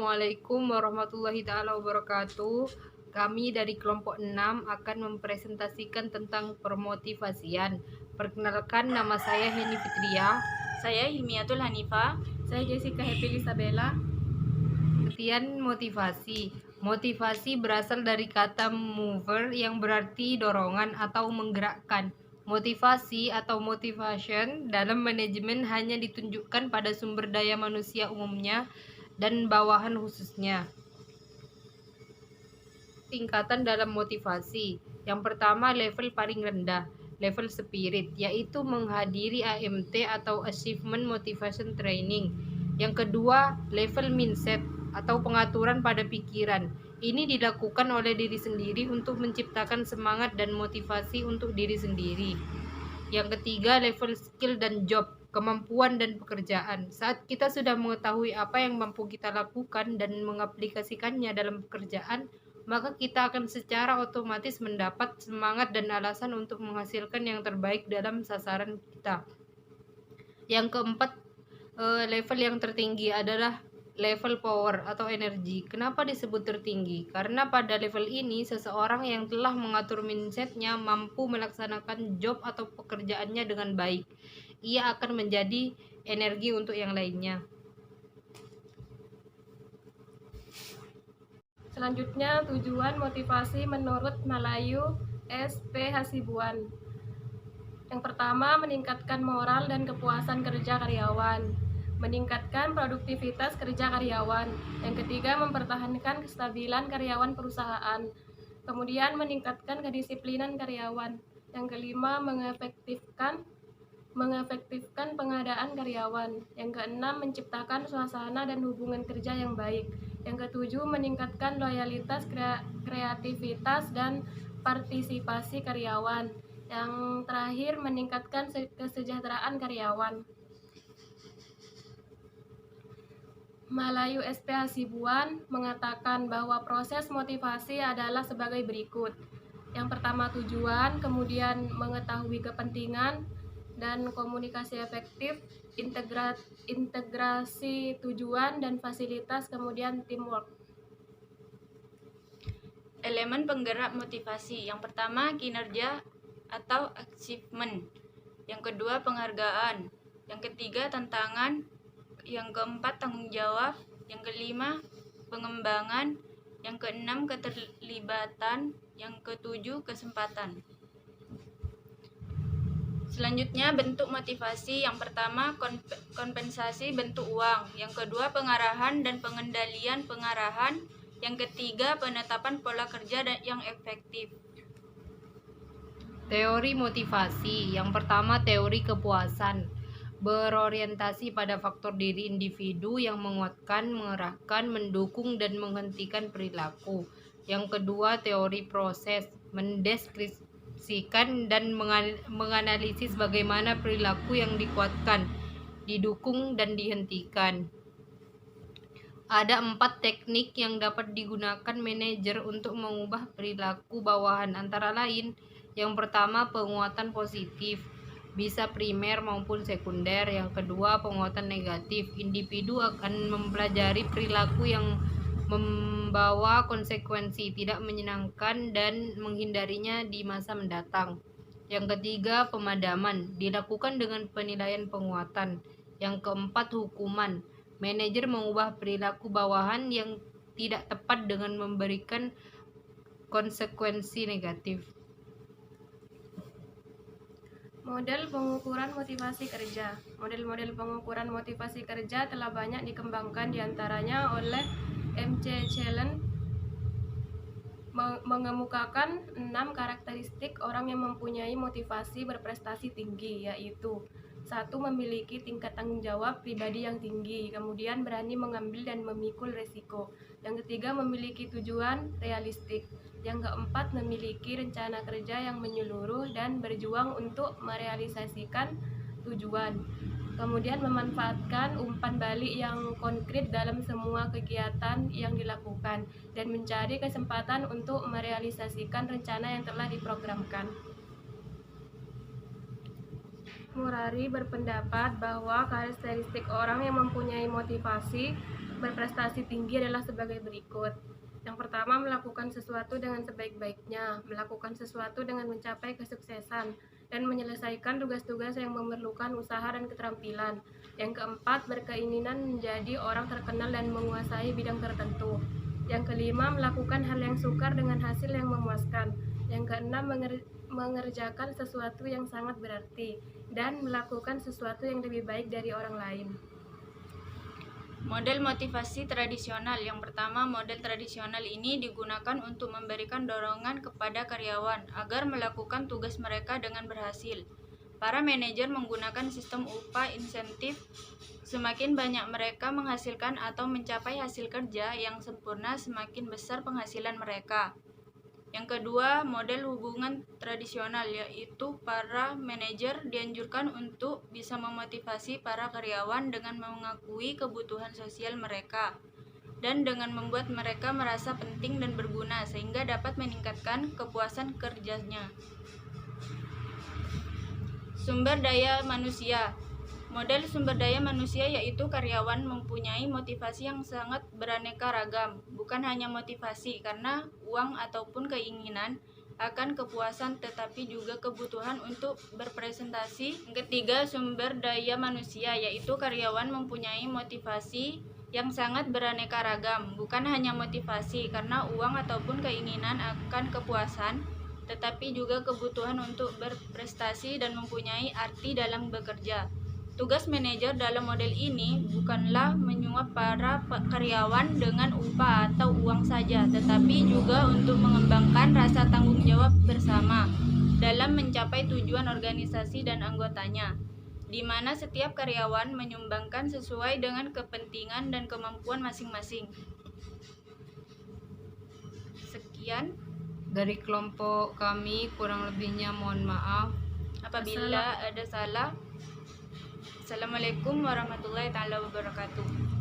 Assalamualaikum warahmatullahi taala wabarakatuh. Kami dari kelompok 6 akan mempresentasikan tentang permotivasian. Perkenalkan, nama saya Heni Fitria. Saya Hilmiatul Hanifah. Saya Jessica Happy Isabella. Pengertian motivasi. Motivasi berasal dari kata mover yang berarti dorongan atau menggerakkan. Motivasi atau motivation dalam manajemen hanya ditunjukkan pada sumber daya manusia umumnya dan bawahan khususnya. Tingkatan dalam motivasi. Yang pertama, level paling rendah, level spirit, yaitu menghadiri AMT atau Achievement Motivation Training. Yang kedua, level mindset atau pengaturan pada pikiran. Ini dilakukan oleh diri sendiri untuk menciptakan semangat dan motivasi untuk diri sendiri. Yang ketiga, level skill dan job, kemampuan dan pekerjaan. Saat kita sudah mengetahui apa yang mampu kita lakukan dan mengaplikasikannya dalam pekerjaan, maka kita akan secara otomatis mendapat semangat dan alasan untuk menghasilkan yang terbaik dalam sasaran kita. Yang keempat, level yang tertinggi adalah level power atau energi. Kenapa disebut tertinggi? Karena pada level ini seseorang yang telah mengatur mindsetnya mampu melaksanakan job atau pekerjaannya dengan baik. Ia akan menjadi energi untuk yang lainnya. Selanjutnya, tujuan motivasi menurut Malayu SP Hasibuan. Yang pertama, meningkatkan moral dan kepuasan kerja karyawan. Meningkatkan produktivitas kerja karyawan. Yang ketiga, mempertahankan kestabilan karyawan perusahaan. Kemudian, meningkatkan kedisiplinan karyawan. Yang kelima, mengefektifkan pengadaan karyawan. Yang keenam, menciptakan suasana dan hubungan kerja yang baik. Yang ketujuh, meningkatkan loyalitas, kreativitas, dan partisipasi karyawan. Yang terakhir, meningkatkan kesejahteraan karyawan. Malayu SP Hasibuan mengatakan bahwa proses motivasi adalah sebagai berikut. Yang pertama, tujuan, kemudian mengetahui kepentingan dan komunikasi efektif, integrasi tujuan dan fasilitas, kemudian teamwork. Elemen penggerak motivasi. Yang pertama, kinerja atau achievement. Yang kedua, penghargaan. Yang ketiga, tantangan. Yang keempat, tanggung jawab. Yang kelima, pengembangan. Yang keenam, keterlibatan. Yang ketujuh, kesempatan. Selanjutnya, bentuk motivasi. Yang pertama, kompensasi bentuk uang. Yang kedua, pengarahan dan pengendalian pengarahan. Yang ketiga, penetapan pola kerja yang efektif. Teori motivasi. Yang pertama, teori kepuasan. Berorientasi pada faktor diri individu yang menguatkan, mengerahkan, mendukung, dan menghentikan perilaku. Yang kedua, teori proses. Mendeskripsikan dan menganalisis bagaimana perilaku yang dikuatkan, didukung, dan dihentikan. Ada 4 teknik yang dapat digunakan manajer untuk mengubah perilaku bawahan, antara lain: yang pertama, penguatan positif, bisa primer maupun sekunder. Yang kedua, penguatan negatif, individu akan mempelajari perilaku yang membawa konsekuensi tidak menyenangkan dan menghindarinya di masa mendatang. Yang ketiga, pemadaman, dilakukan dengan penilaian penguatan. Yang keempat, hukuman, manajer mengubah perilaku bawahan yang tidak tepat dengan memberikan konsekuensi negatif. Model pengukuran motivasi kerja. Model-model pengukuran motivasi kerja telah banyak dikembangkan diantaranya oleh MC Challenge, mengemukakan 6 karakteristik orang yang mempunyai motivasi berprestasi tinggi, yaitu: 1. Memiliki tingkat tanggung jawab pribadi yang tinggi, kemudian berani mengambil dan memikul resiko. Yang ketiga, memiliki tujuan realistik. Yang keempat, memiliki rencana kerja yang menyeluruh dan berjuang untuk merealisasikan tujuan. Kemudian, memanfaatkan umpan balik yang konkret dalam semua kegiatan yang dilakukan dan mencari kesempatan untuk merealisasikan rencana yang telah diprogramkan. Murari berpendapat bahwa karakteristik orang yang mempunyai motivasi berprestasi tinggi adalah sebagai berikut. Yang pertama, melakukan sesuatu dengan sebaik-baiknya, melakukan sesuatu dengan mencapai kesuksesan, dan menyelesaikan tugas-tugas yang memerlukan usaha dan keterampilan. Yang keempat, berkeinginan menjadi orang terkenal dan menguasai bidang tertentu. Yang kelima, melakukan hal yang sukar dengan hasil yang memuaskan. Yang keenam, mengerjakan sesuatu yang sangat berarti dan melakukan sesuatu yang lebih baik dari orang lain. Model motivasi tradisional. Yang pertama, model tradisional ini digunakan untuk memberikan dorongan kepada karyawan agar melakukan tugas mereka dengan berhasil. Para manajer menggunakan sistem upah insentif. Semakin banyak mereka menghasilkan atau mencapai hasil kerja yang sempurna, semakin besar penghasilan mereka. Yang kedua, model hubungan tradisional, yaitu para manajer dianjurkan untuk bisa memotivasi para karyawan dengan mengakui kebutuhan sosial mereka dan dengan membuat mereka merasa penting dan berguna sehingga dapat meningkatkan kepuasan kerjanya. Sumber daya manusia. Model sumber daya manusia yaitu karyawan mempunyai motivasi yang sangat beraneka ragam, bukan hanya motivasi karena uang ataupun keinginan akan kepuasan, tetapi juga kebutuhan untuk berpresentasi. Yang ketiga, sumber daya manusia yaitu karyawan mempunyai motivasi yang sangat beraneka ragam, bukan hanya motivasi karena uang ataupun keinginan akan kepuasan, tetapi juga kebutuhan untuk berprestasi dan mempunyai arti dalam bekerja. Tugas manajer dalam model ini bukanlah menyuap para karyawan dengan upah atau uang saja, tetapi juga untuk mengembangkan rasa tanggung jawab bersama dalam mencapai tujuan organisasi dan anggotanya, di mana setiap karyawan menyumbangkan sesuai dengan kepentingan dan kemampuan masing-masing. Sekian Dari kelompok kami, kurang lebihnya mohon maaf. apabila ada salah. Assalamualaikum warahmatullahi wabarakatuh.